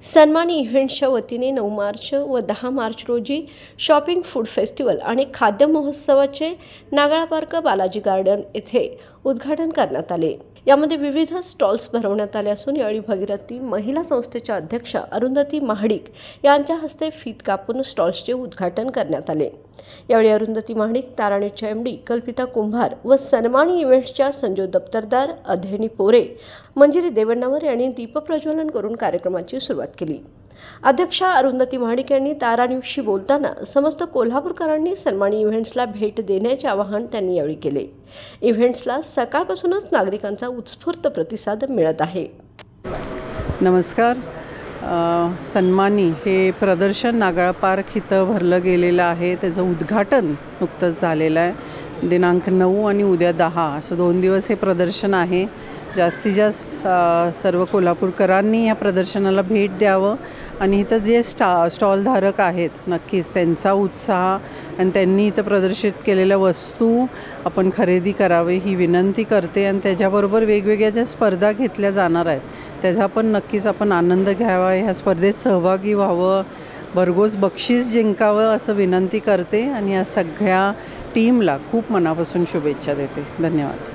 सन्मान इव्हेंट्सच्या वतीने 9 मार्च व 10 मार्च रोजी शॉपिंग फूड फेस्टिवल आणि खाद्य महोत्सवाचे नागाळा पार्क बालाजी गार्डन येथे उद्घाटन करण्यात आले। यामध्ये विविध स्टॉल्स भरवण्यात आले असून यावेळी भगीरथी महिला संस्थेच्या अध्यक्षा अरुंधती महाडिक यांच्या हस्ते फीत कापून स्टॉल्सचे उद्घाटन करण्यात आले। यावेळी अरुंधती महाडिक, ताराणीच्या एमडी कल्पिता कुंभार व सन्मानी इव्हेंट्सच्या संजू दप्तरदार, अध्ययनी पोरे, मंजिरी देवण्णवर यांनी दीपप्रज्वलन करून कार्यक्रमाची सुरुवात केली। अध्यक्षा अरुंधती महाडिक यांनी ताराणीशी बोलताना समस्त कोल्हापूरकरांनी सन्मानी इव्हेंट्सला भेट देण्याचे आवाहन त्यांनी यावेळी केले। इव्हेंट्सला सकाळपासूनच नागरिकांचा उत्स्फूर्त प्रतिसाद मिळत आहे। नमस्कार। सन्मानी हे प्रदर्शन नागाळा पार्क इथं भरलं गेलेलं आहे। त्याचं उद्घाटन नुकतंच झालेलं आहे। दिनांक 9 आणि उद्या 10 असं 2 दिवस हे प्रदर्शन आहे। जास्तीत जास्त सर्व कोल्हापूरकरांनी या प्रदर्शनाला भेट द्यावं आणि इथं जे स्टॉलधारक आहेत नक्कीच त्यांचा उत्साह आणि त्यांनी इथं प्रदर्शित केलेल्या वस्तू आपण खरेदी करावे ही विनंती करते। आणि त्याच्याबरोबर वेगवेगळ्या ज्या स्पर्धा घेतल्या जाणार आहेत त्याचा पण नक्कीच आपण आनंद घ्यावा, ह्या स्पर्धेत सहभागी व्हावं, भरघोस बक्षीस जिंकावं असं विनंती करते आणि या सगळ्या टीमला खूप मनापासून शुभेच्छा देते। धन्यवाद।